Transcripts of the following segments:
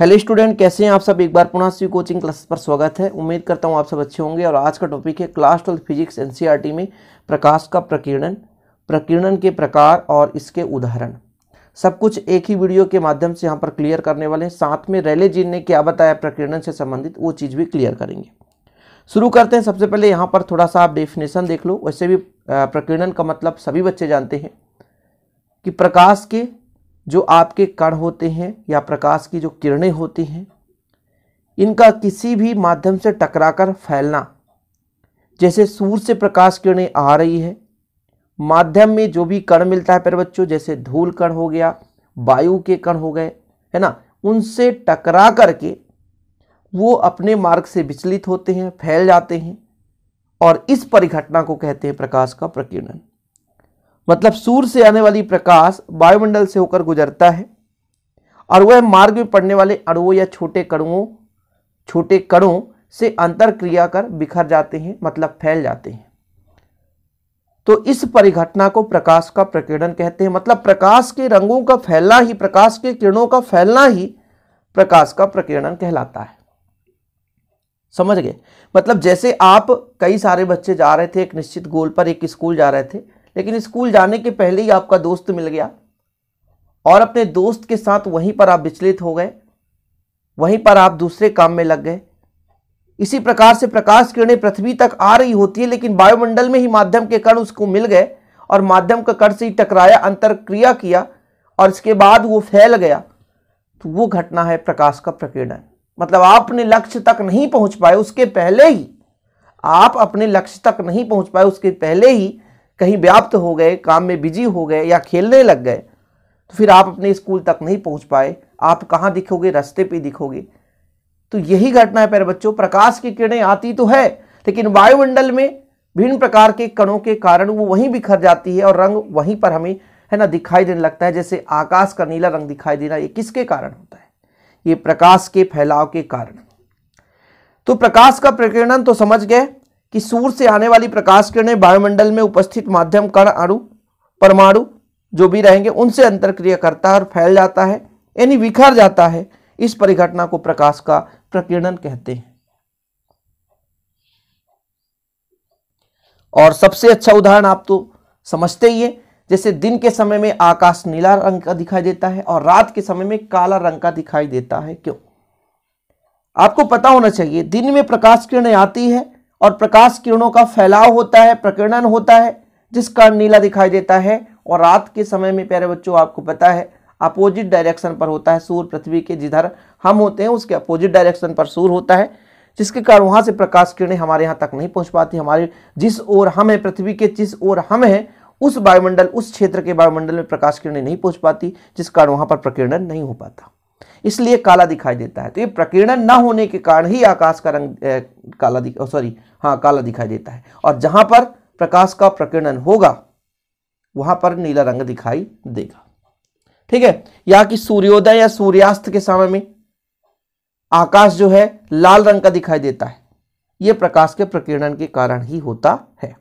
Hello student, कैसे हैं आप सब। एक बार पुनः सी कोचिंग क्लासेस पर स्वागत है। उम्मीद करता हूं आप सब अच्छे होंगे। और आज का टॉपिक है क्लास 12 फिजिक्स एनसीईआरटी में प्रकाश का प्रकीर्णन, प्रकीर्णन के प्रकार और इसके उदाहरण। सब कुछ एक ही वीडियो के माध्यम से यहाँ पर क्लियर करने वाले हैं। साथ में रेले जीन ने क्या बताया प्रकीर्णन से संबंधित, वो चीज़ भी क्लियर करेंगे। शुरू करते हैं। सबसे पहले यहाँ पर थोड़ा सा आप डेफिनेशन देख लो। वैसे भी प्रकीर्णन का मतलब सभी बच्चे जानते हैं कि प्रकाश के जो आपके कण होते हैं या प्रकाश की जो किरणें होती हैं, इनका किसी भी माध्यम से टकराकर फैलना। जैसे सूर्य से प्रकाश किरणें आ रही है, माध्यम में जो भी कण मिलता है प्यारे बच्चों, जैसे धूल कण हो गया, वायु के कण हो गए, है ना, उनसे टकरा करके वो अपने मार्ग से विचलित होते हैं, फैल जाते हैं। और इस परिघटना को कहते हैं प्रकाश का प्रकीर्णन। मतलब सूर्य से आने वाली प्रकाश वायुमंडल से होकर गुजरता है और वह मार्ग में पड़ने वाले अणुओं या छोटे कणों से अंतर क्रिया कर बिखर जाते हैं, मतलब फैल जाते हैं। तो इस परिघटना को प्रकाश का प्रकीर्णन कहते हैं। मतलब प्रकाश के रंगों का फैलना ही, प्रकाश के किरणों का फैलना ही प्रकाश का प्रकीर्णन कहलाता है। समझ गए। मतलब जैसे आप कई सारे बच्चे जा रहे थे एक निश्चित गोल पर, एक स्कूल जा रहे थे, लेकिन स्कूल जाने के पहले ही आपका दोस्त मिल गया और अपने दोस्त के साथ वहीं पर आप विचलित हो गए, वहीं पर आप दूसरे काम में लग गए। इसी प्रकार से प्रकाश किरणें पृथ्वी तक आ रही होती है, लेकिन वायुमंडल में ही माध्यम के कण उसको मिल गए और माध्यम का कण से ही टकराया, अंतर क्रिया किया और इसके बाद वो फैल गया। तो वो घटना है प्रकाश का प्रकीर्णन। मतलब आप अपने लक्ष्य तक नहीं पहुंच पाए, उसके पहले ही आप अपने लक्ष्य तक नहीं पहुंच पाए, उसके पहले ही कहीं व्याप्त हो गए, काम में बिजी हो गए या खेलने लग गए, तो फिर आप अपने स्कूल तक नहीं पहुंच पाए। आप कहाँ दिखोगे? रास्ते पे दिखोगे। तो यही घटना है प्यारे बच्चों। प्रकाश की किरणें आती तो है, लेकिन वायुमंडल में भिन्न प्रकार के कणों के कारण वो वहीं बिखर जाती है और रंग वहीं पर हमें, है ना, दिखाई देने लगता है। जैसे आकाश का नीला रंग दिखाई देना, ये किसके कारण होता है? ये प्रकाश के फैलाव के कारण। तो प्रकाश का प्रकीर्णन तो समझ गए कि सूर्य से आने वाली प्रकाश किरणें वायुमंडल में उपस्थित माध्यम कण, अणु, परमाणु जो भी रहेंगे उनसे अंतरक्रिया करता है और फैल जाता है, यानी बिखर जाता है। इस परिघटना को प्रकाश का प्रकीर्णन कहते हैं। और सबसे अच्छा उदाहरण आप तो समझते ही हैं। जैसे दिन के समय में आकाश नीला रंग का दिखाई देता है और रात के समय में काला रंग का दिखाई देता है। क्यों? आपको पता होना चाहिए। दिन में प्रकाश किरणें आती है और प्रकाश किरणों का फैलाव होता है, प्रकीर्णन होता है, जिस कारण नीला दिखाई देता है। और रात के समय में प्यारे बच्चों आपको पता है अपोजिट डायरेक्शन पर होता है। सूर्य पृथ्वी के जिधर हम होते हैं उसके अपोजिट डायरेक्शन पर सूर्य होता है, जिसके कारण वहां से प्रकाश किरणें हमारे यहाँ तक नहीं पहुंच पाती। हमारे जिस ओर हम हैं, पृथ्वी के जिस ओर हम हैं, उस वायुमंडल, उस क्षेत्र के वायुमंडल में प्रकाश किरणें नहीं पहुंच पाती, जिस कारण वहां पर प्रकीर्णन नहीं हो पाता, इसलिए काला दिखाई देता है। तो ये प्रकीर्णन न होने के कारण ही आकाश का रंग काला दिखाई देता है। और जहां पर प्रकाश का प्रकीर्णन होगा वहां पर नीला रंग दिखाई देगा। ठीक है। या कि सूर्योदय या सूर्यास्त के समय में आकाश जो है लाल रंग का दिखाई देता है, यह प्रकाश के प्रकीर्णन के कारण ही होता है।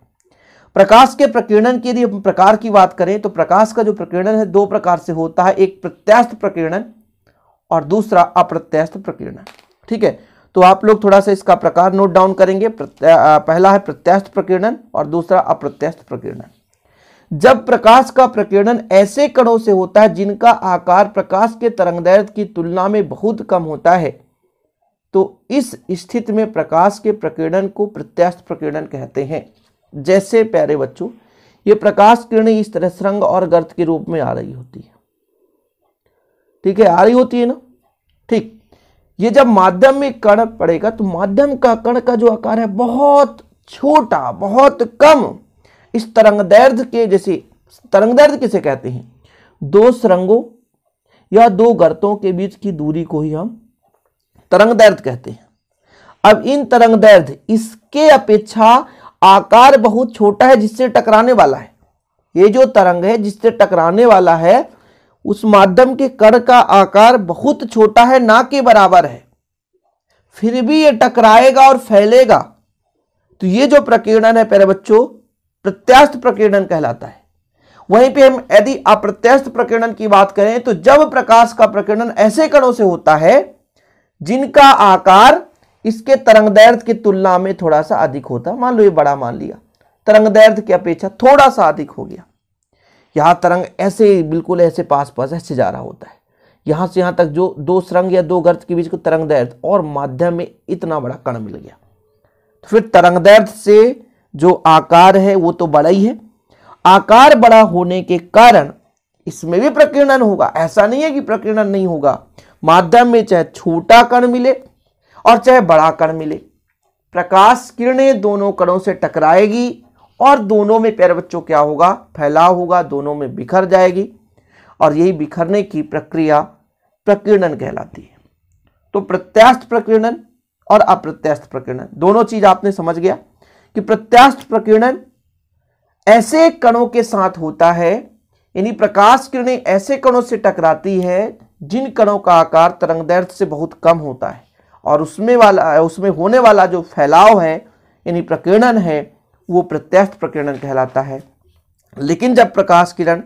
प्रकाश के प्रकीर्णन की यदि प्रकार की बात करें तो प्रकाश का जो प्रकीर्णन है दो प्रकार से होता है, एक प्रत्यास्थ प्रकीर्णन और दूसरा अप्रत्यास्थ प्रकीर्णन। ठीक है। तो आप लोग थोड़ा सा इसका प्रकार नोट डाउन करेंगे। पहला है प्रत्यास्थ प्रकीर्णन और दूसरा अप्रत्यास्थ प्रकीर्णन। जब प्रकाश का प्रकीर्णन ऐसे कणों से होता है जिनका आकार प्रकाश के तरंगदैर्घ्य की तुलना में बहुत कम होता है, तो इस स्थिति में प्रकाश के प्रकीर्णन को प्रत्यास्थ प्रकीर्णन कहते हैं। जैसे प्यारे बच्चों ये प्रकाश किरणें इस तरह सुरंग और गर्त के रूप में आ रही होती है। ठीक है, आ रही होती है ना। ठीक। ये जब माध्यम में कण पड़ेगा तो माध्यम का कण का जो आकार है बहुत छोटा, बहुत कम। इस तरंगदैर्घ्य के, जैसे तरंगदैर्घ्य किसे कहते हैं? दो सुरंगों या दो गर्तों के बीच की दूरी को ही हम तरंगदैर्घ्य कहते हैं। अब इन तरंगदैर्घ्य इसके अपेक्षा आकार बहुत छोटा है जिससे टकराने वाला है। ये जो तरंग है जिससे टकराने वाला है उस माध्यम के कण का आकार बहुत छोटा है, ना के बराबर है, फिर भी ये टकराएगा और फैलेगा। तो ये जो प्रकीर्णन है प्यारे बच्चों प्रत्यास्थ प्रकीर्णन कहलाता है। वहीं पे हम यदि अप्रत्यास्थ प्रकीर्णन की बात करें तो जब प्रकाश का प्रकीर्णन ऐसे कणों से होता है जिनका आकार इसके तरंगदैर्घ्य की तुलना में थोड़ा सा अधिक होता है। मान लो ये बड़ा मान लिया, तरंगदैर्घ्य की अपेक्षा थोड़ा सा अधिक हो गया। यहां तरंग ऐसे बिल्कुल ऐसे पास पास ऐसे जा रहा होता है, यहां से यहां तक जो दो सुरंग या दो गर्त के बीच को तरंगदैर्घ्य, और माध्यम में इतना बड़ा कण मिल गया, तो फिर तरंगदैर्घ्य से जो आकार है वो तो बड़ा ही है। आकार बड़ा होने के कारण इसमें भी प्रकीर्णन होगा, ऐसा नहीं है कि प्रकीर्णन नहीं होगा। माध्यम में चाहे छोटा कण मिले और चाहे बड़ा कण मिले, प्रकाश किरणें दोनों कणों से टकराएगी और दोनों में प्यारे बच्चों क्या होगा, फैलाव होगा, दोनों में बिखर जाएगी, और यही बिखरने की प्रक्रिया प्रकीर्णन कहलाती है। तो प्रत्यास्थ प्रकीर्णन और अप्रत्यास्थ प्रकीर्णन दोनों चीज आपने समझ गया कि प्रत्यास्थ प्रकीर्णन ऐसे कणों के साथ होता है, यानी प्रकाश किरणें ऐसे कणों से टकराती है जिन कणों का आकार तरंगदैर्घ्य से बहुत कम होता है, और उसमें होने वाला जो फैलाव है यानी प्रकीर्णन है वो प्रत्यास्थ प्रकीर्णन कहलाता है। लेकिन जब प्रकाश किरण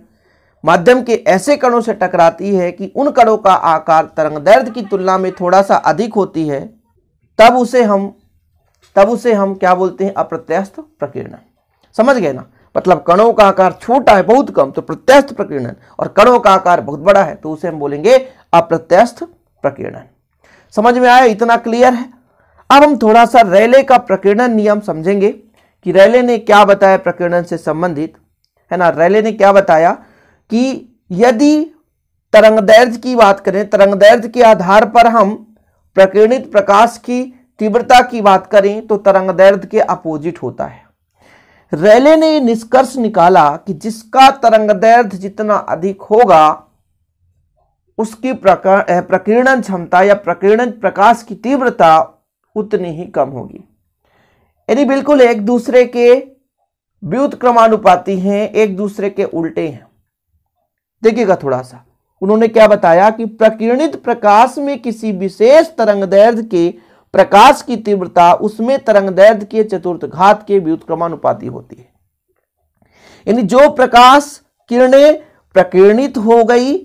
माध्यम के ऐसे कणों से टकराती है कि उन कणों का आकार तरंगदैर्घ्य की तुलना में थोड़ा सा अधिक होती है, तब उसे हम क्या बोलते हैं, अप्रत्यास्थ प्रकीर्णन। समझ गए ना, मतलब कणों का आकार छोटा है बहुत कम तो प्रत्यास्थ प्रकीर्णन, और कणों का आकार बहुत बड़ा है तो उसे हम बोलेंगे अप्रत्यास्थ प्रकीर्णन। समझ में आया, इतना क्लियर है। अब हम थोड़ा सा रेले का प्रकीर्णन नियम समझेंगे कि रेले ने क्या बताया प्रकीर्णन से संबंधित, है ना। रेले ने क्या बताया कि यदि तरंगदैर्घ्य की बात करें, तरंगदैर्घ्य के आधार पर हम प्रकीर्णित प्रकाश की तीव्रता की बात करें तो तरंगदैर्घ्य के अपोजिट होता है। रेले ने निष्कर्ष निकाला कि जिसका तरंगदैर्घ्य जितना अधिक होगा उसकी प्रकीर्णन क्षमता या प्रकीर्णन प्रकाश की तीव्रता उतनी ही कम होगी। यानी बिल्कुल एक दूसरे के व्युत्क्रमानुपाती हैं, एक दूसरे के उल्टे हैं। देखिएगा थोड़ा सा, उन्होंने क्या बताया कि प्रकीर्णित प्रकाश में किसी विशेष तरंगदैर्घ्य के प्रकाश की तीव्रता उसमें तरंगदैर्घ्य के चतुर्थ घात के व्युत्क्रमानुपाती होती है। यानी जो प्रकाश किरणें प्रकीर्णित हो गई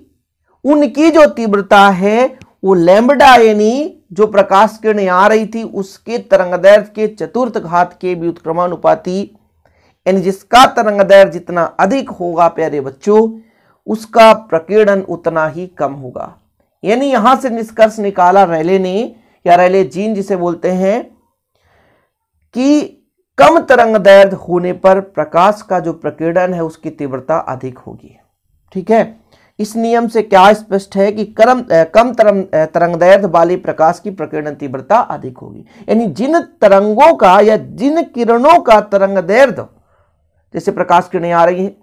उनकी जो तीव्रता है वो लैम्बडा, यानी जो प्रकाश किरणें आ रही थी उसके तरंगदैर्घ्य के चतुर्थ घात के व्युत्क्रमानुपाती, यानी जिसका तरंगदैर्घ्य जितना अधिक होगा प्यारे बच्चों उसका प्रकीर्णन उतना ही कम होगा। यानी यहां से निष्कर्ष निकाला रेले ने, या रेले जीन जिसे बोलते हैं, कि कम तरंगदैर्घ्य होने पर प्रकाश का जो प्रकीर्णन है उसकी तीव्रता अधिक होगी। ठीक है, इस नियम से क्या स्पष्ट है कि कम तरंगदैर्घ्य वाले प्रकाश की प्रकीर्णन तीव्रता अधिक होगी। यानी जिन तरंगों का या जिन किरणों का तरंगदैर्घ्य, जैसे प्रकाश किरणें आ रही हैं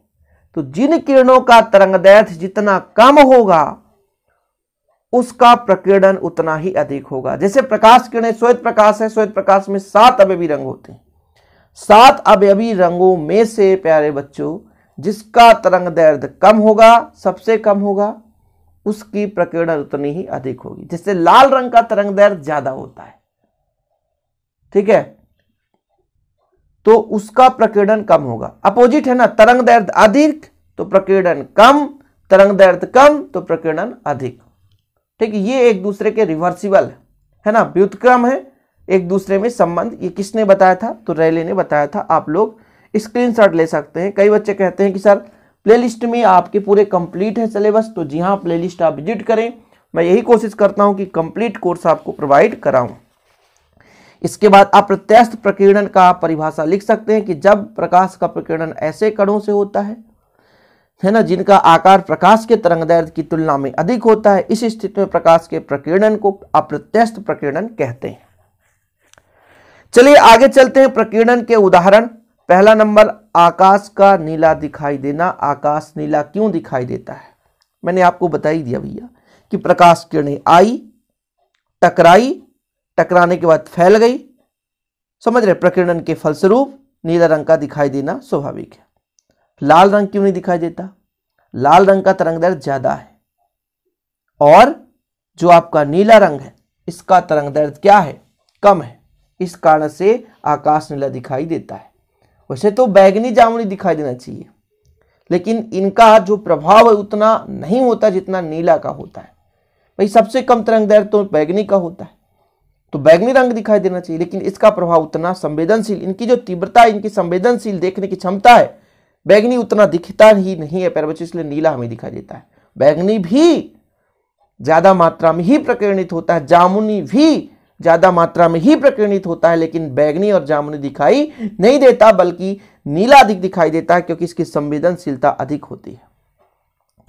तो जिन किरणों का तरंगदैर्घ्य जितना कम होगा उसका प्रकीर्णन उतना ही अधिक होगा। जैसे प्रकाश किरणें श्वेत प्रकाश है, श्वेत प्रकाश में 7 अवयवी रंग होते हैं। 7 अवयवी रंगों में से प्यारे बच्चों जिसका तरंगदैर्घ्य कम होगा, सबसे कम होगा, उसकी प्रकीर्णन उतनी ही अधिक होगी। जैसे लाल रंग का तरंगदैर्घ्य ज्यादा होता है, ठीक है, तो उसका प्रकीर्णन कम होगा। अपोजिट है ना, तरंगदैर्घ्य अधिक तो प्रकीर्णन कम, तरंगदैर्घ्य कम तो प्रकीर्णन अधिक। ठीक है, ये एक दूसरे के रिवर्सिबल है ना, व्युत्क्रम है एक दूसरे में संबंध। ये किसने बताया था, तो रेले ने बताया था। आप लोग स्क्रीनशॉट ले सकते हैं। कई बच्चे कहते हैं कि सर प्लेलिस्ट में आपके पूरे कंप्लीट है सिलेबस, तो जी हाँ, प्लेलिस्ट आप विजिट करें। मैं यही कोशिश करता हूं कि कंप्लीट कोर्स आपको प्रोवाइड कराऊं। इसके बाद आप प्रत्यास्थ प्रकीर्णन का परिभाषा लिख सकते हैं कि जब प्रकाश का प्रकीर्णन ऐसे कणों से होता है ना, जिनका आकार प्रकाश के तरंगदैर्घ्य की तुलना में अधिक होता है, इस स्थिति में प्रकाश के प्रकीर्णन को अप्रत्यास्थ प्रकीर्णन कहते हैं। चलिए आगे चलते हैं। प्रकीर्णन के उदाहरण, पहला नंबर, आकाश का नीला दिखाई देना। आकाश नीला क्यों दिखाई देता है, मैंने आपको बता ही दिया भैया कि प्रकाश किरणें आई, टकराई, टकराने के बाद फैल गई, समझ रहे, प्रकीर्णन के फलस्वरूप नीला रंग का दिखाई देना स्वाभाविक है। लाल रंग क्यों नहीं दिखाई देता, लाल रंग का तरंगदैर्घ्य ज्यादा है, और जो आपका नीला रंग है इसका तरंगदैर्घ्य क्या है, कम है, इस कारण से आकाश नीला दिखाई देता है। वैसे तो बैगनी जामुनी दिखाई देना चाहिए, लेकिन इनका जो प्रभाव है उतना नहीं होता जितना नीला का होता है। भाई सबसे कम तरंगदैर्घ्य तो बैगनी का होता है, तो बैगनी रंग दिखाई देना चाहिए, लेकिन इसका प्रभाव उतना संवेदनशील, इनकी जो तीव्रता, इनकी संवेदनशील देखने की क्षमता है, बैगनी उतना दिखता ही नहीं है प्यारे बच्चों, इसलिए नीला हमें दिखाई देता है। बैगनी भी ज्यादा मात्रा में ही प्रकीर्णित होता है, जामुनी भी ज्यादा मात्रा में ही प्रकीर्णित होता है, लेकिन बैगनी और जामुनी दिखाई नहीं देता, बल्कि नीला अधिक दिखाई देता है, क्योंकि इसकी संवेदनशीलता अधिक होती है।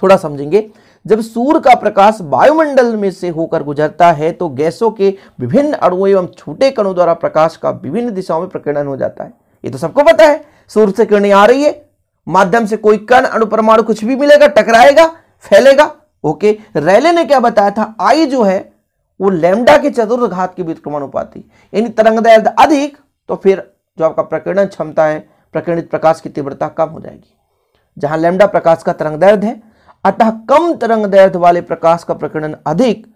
थोड़ा समझेंगे, जब सूर्य का प्रकाश वायुमंडल में से होकर गुजरता है तो गैसों के विभिन्न अणुओं एवं छोटे कणों द्वारा प्रकाश का विभिन्न दिशाओं में प्रकीर्णन हो जाता है। ये तो सबको पता है, सूर्य से किरणें आ रही है, माध्यम से कोई कण, अणु, परमाणु कुछ भी मिलेगा, टकराएगा, फैलेगा। ओके, रेले ने क्या बताया था, आई जो है वो लैम्डा के चतुर्घात के व्युत्क्रमानुपाती, यानी तरंगदैर्घ्य अधिक तो फिर जो आपका प्रकीर्णन क्षमता है, प्रकीर्णित प्रकाश की तीव्रता कम हो जाएगी। जहां लैम्डा प्रकाश का तरंगदैर्घ्य है, अतः कम तरंगदैर्घ्य वाले प्रकाश का प्रकीर्णन अधिक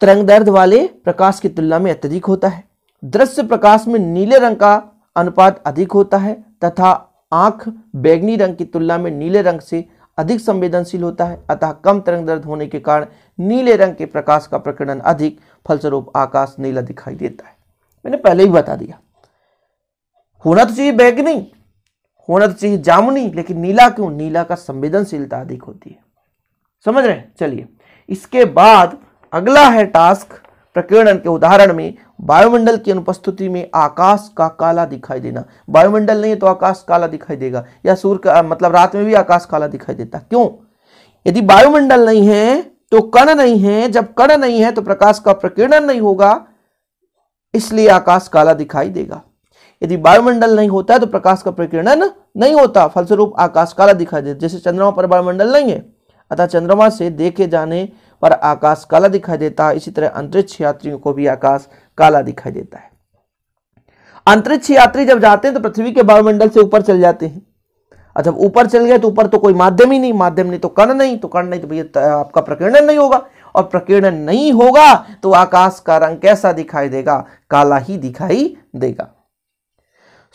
तरंगदैर्घ्य वाले प्रकाश की तुलना में अत्यधिक होता है। दृश्य प्रकाश में नीले रंग का अनुपात अधिक होता है तथा आंख बैगनी रंग की तुलना में नीले रंग से अधिक संवेदनशील होता है, अतः कम तरंगदैर्घ्य होने के कारण नीले रंग के प्रकाश का प्रकीर्णन अधिक, फलस्वरूप आकाश नीला दिखाई देता है। मैंने पहले ही बता दिया, होना तो चाहिए बैगनी, होना तो चाहिए जामुनी, लेकिन नीला क्यों? नीला का संवेदनशीलता अधिक होती है। समझ रहे हैं? चलिए, इसके बाद अगला है टास्क प्रकीर्णन के उदाहरण में वायुमंडल की अनुपस्थिति में आकाश का काला दिखाई देना। वायुमंडल नहीं है तो आकाश काला दिखाई देगा, या सूर्य का मतलब रात में भी आकाश काला दिखाई देता। क्यों? यदि वायुमंडल नहीं है तो कण नहीं है, जब कण नहीं है तो प्रकाश का प्रकीर्णन नहीं होगा, इसलिए आकाश काला दिखाई देगा। यदि वायुमंडल नहीं होता है तो प्रकाश का प्रकीर्णन नहीं होता, फलस्वरूप आकाश काला दिखाई देता। जैसे चंद्रमा पर वायुमंडल नहीं है, अतः चंद्रमा से देखे जाने पर आकाश काला दिखाई देता है। इसी तरह अंतरिक्ष यात्रियों को भी आकाश काला दिखाई देता है। अंतरिक्ष यात्री जब जाते हैं तो पृथ्वी के वायुमंडल से ऊपर चल जाते हैं, और जब ऊपर चल गए तो ऊपर तो कोई माध्यम ही नहीं, माध्यम नहीं तो कण नहीं, तो कण नहीं तो भैया आपका प्रकीर्णन नहीं होगा, और प्रकीर्णन नहीं होगा तो आकाश का रंग कैसा दिखाई देगा? काला ही दिखाई देगा।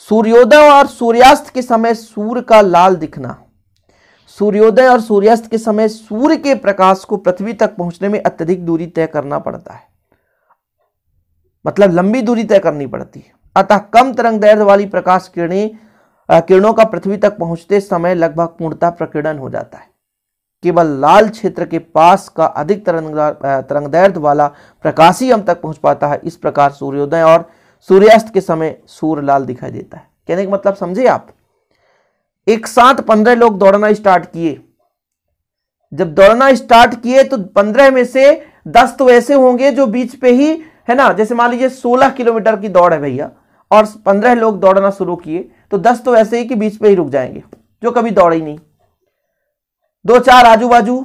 सूर्योदय और सूर्यास्त के समय सूर्य का लाल दिखना। सूर्योदय और सूर्यास्त के समय सूर्य के प्रकाश को पृथ्वी तक पहुंचने में अत्यधिक दूरी तय करना पड़ता है, मतलब लंबी दूरी तय करनी पड़ती है, अतः कम तरंगदैर्घ्य वाली प्रकाश किरणों का पृथ्वी तक पहुंचते समय लगभग पूर्णतः प्रकीर्णन हो जाता है। केवल लाल क्षेत्र के पास का अधिक तरंगदैर्घ्य वाला प्रकाश ही हम तक पहुंच पाता है। इस प्रकार सूर्योदय और सूर्यास्त के समय सूर्य लाल दिखाई देता है। कहने का मतलब समझे आप? एक साथ 15 लोग दौड़ना स्टार्ट किए, जब दौड़ना स्टार्ट किए तो 15 में से 10 तो ऐसे होंगे जो बीच पे ही है ना, जैसे मान लीजिए 16 किलोमीटर की दौड़ है भैया, और 15 लोग दौड़ना शुरू किए तो 10 तो ऐसे ही कि बीच पे ही रुक जाएंगे, जो कभी दौड़े ही नहीं। 2-4 आजू बाजू,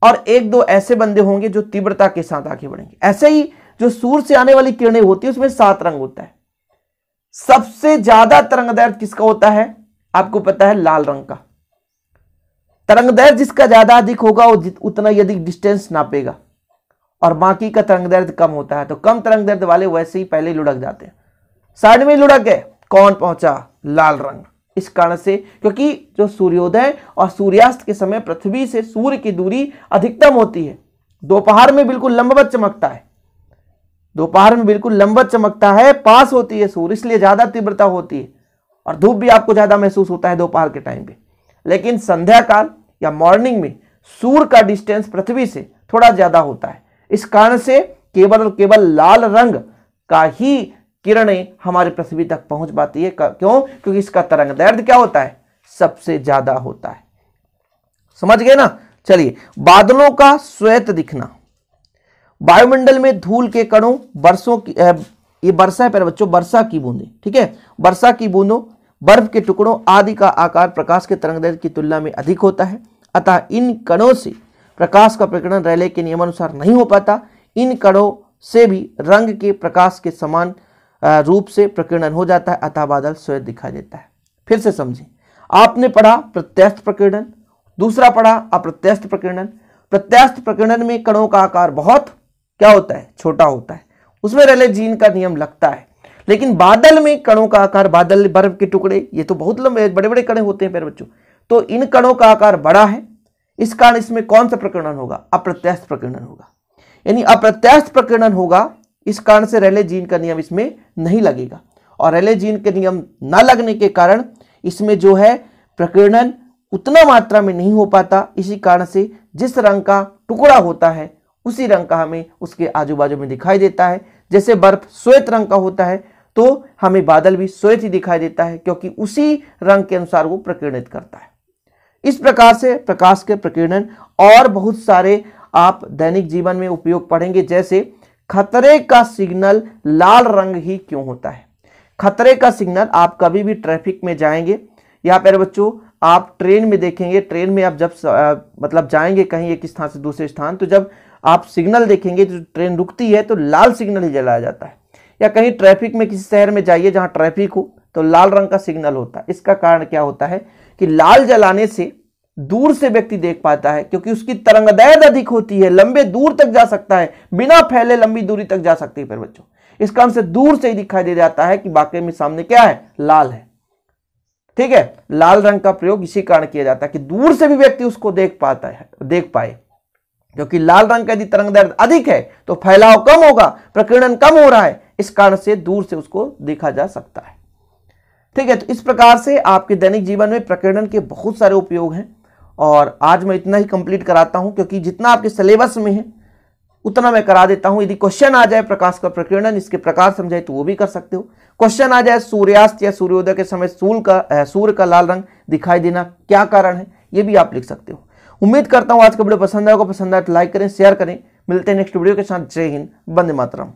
और 1-2 ऐसे बंदे होंगे जो तीव्रता के साथ आगे बढ़ेंगे। ऐसे ही जो सूर्य से आने वाली किरणें होती है उसमें 7 रंग होता है। सबसे ज्यादा तरंगदैर्घ्य किसका होता है? आपको पता है, लाल रंग का। तरंगदैर्घ्य जिसका ज्यादा अधिक होगा वो उतना ही अधिक डिस्टेंस नापेगा, और बाकी का तरंगदैर्घ्य कम होता है, तो कम तरंगदैर्घ्य वाले वैसे ही पहले लुढ़क जाते हैं, साइड में लुढ़क गए, कौन पहुंचा? लाल रंग। इस कारण से, क्योंकि जो सूर्योदय और सूर्यास्त के समय पृथ्वी से सूर्य की दूरी अधिकतम होती है। दोपहर में बिल्कुल लंबवत चमकता है, दोपहर में बिल्कुल लंबवत चमकता है, पास होती है सूर्य, इसलिए ज्यादा तीव्रता होती है, और धूप भी आपको ज्यादा महसूस होता है दोपहर के टाइम पे। लेकिन संध्या काल या मॉर्निंग में सूर्य का डिस्टेंस पृथ्वी से थोड़ा ज्यादा होता है। इस कारण से केवल और केवल लाल रंग का ही किरणें हमारी पृथ्वी तक पहुंच पाती है। क्यों? क्योंकि इसका तरंगदैर्घ्य क्या होता है? सबसे ज्यादा होता है। समझ गए ना? चलिए, बादलों का श्वेत दिखना। वायुमंडल में धूल के कणों, वर्षों की ये वर्षा है प्यारे बच्चों, वर्षा की बूंदें, ठीक है, वर्षा की बूंदों, बर्फ के टुकड़ों आदि का आकार प्रकाश के तरंगदैर्घ्य की तुलना में अधिक होता है, अतः इन कणों से प्रकाश का प्रकीर्णन रेले के नियमानुसार नहीं हो पाता। इन कणों से भी रंग के प्रकाश के समान रूप से प्रकीर्णन हो जाता है, अतः बादल श्वेत दिखाई देता है। फिर से समझें, आपने पढ़ा प्रत्यस्थ प्रकीर्णन, दूसरा पढ़ा अप्रत्यस्थ प्रकीर्णन। प्रत्यस्थ प्रकीर्णन में कणों का आकार बहुत क्या होता है? छोटा होता है, उसमें रेले जीन का नियम लगता है। लेकिन बादल में कणों का आकार, बादल, बर्फ के टुकड़े, ये तो बहुत लंबे बड़े बड़े कण होते हैं प्यारे बच्चों, तो इन कणों का आकार बड़ा है, इस कारण इसमें कौन सा प्रकीर्णन होगा? अप्रत्यस्थ प्रकीर्णन होगा। यानी अप्रत्यस्थ प्रकीर्णन होगा, इस कारण से रेले जीन का नियम इसमें नहीं लगेगा, और रेले जीन के नियम न लगने के कारण इसमें जो है प्रकीर्णन उतना मात्रा में नहीं हो पाता। इसी कारण से जिस रंग का टुकड़ा होता है उसी रंग का हमें उसके आजू बाजू में दिखाई देता है। जैसे बर्फ श्वेत रंग का होता है तो हमें बादल भी श्वेत ही दिखाई देता है, क्योंकि उसी रंग के अनुसार वो प्रकीर्णित करता है। इस प्रकार से प्रकाश के प्रकीर्णन और बहुत सारे आप दैनिक जीवन में उपयोग पढ़ेंगे। जैसे खतरे का सिग्नल लाल रंग ही क्यों होता है। खतरे का सिग्नल आप कभी भी ट्रैफिक में जाएंगे या फिर बच्चों आप ट्रेन में देखेंगे, ट्रेन में आप जब मतलब जाएंगे कहीं एक स्थान से दूसरे स्थान, तो जब आप सिग्नल देखेंगे तो ट्रेन रुकती है तो लाल सिग्नल ही जलाया जाता है। या कहीं ट्रैफिक में किसी शहर में जाइए जहां ट्रैफिक हो तो लाल रंग का सिग्नल होता है। इसका कारण क्या होता है कि लाल जलाने से दूर से व्यक्ति देख पाता है, क्योंकि उसकी तरंगदैर्घ्य अधिक होती है, लंबे दूर तक जा सकता है, बिना फैले लंबी दूरी तक जा सकती है। फिर बच्चों इस कारण से दूर से ही दिखाई दे जाता है कि वाकई में सामने क्या है, लाल है। ठीक है, लाल रंग का प्रयोग इसी कारण किया जाता है कि दूर से भी व्यक्ति उसको देख पाए, क्योंकि लाल रंग का यदि तरंगदैर्घ्य अधिक है तो फैलाव कम होगा, प्रकीर्णन कम हो रहा है, इस कारण से दूर से उसको देखा जा सकता है। ठीक है, तो इस प्रकार से आपके दैनिक जीवन में प्रकीर्णन के बहुत सारे उपयोग हैं, और आज मैं इतना ही कंप्लीट कराता हूं, क्योंकि जितना आपके सिलेबस में है उतना मैं करा देता हूं। यदि क्वेश्चन आ जाए प्रकाश का प्रकीर्णन इसके प्रकार समझाए तो वो भी कर सकते हो। क्वेश्चन आ जाए सूर्यास्त या सूर्योदय के समय सूर्य का लाल रंग दिखाई देना क्या कारण है, ये भी आप लिख सकते हो। उम्मीद करता हूं आज का वीडियो पसंद आएगा। पसंद आए तो लाइक करें, शेयर करें। मिलते हैं नेक्स्ट वीडियो के साथ। जय हिंद, वंदे मातरम।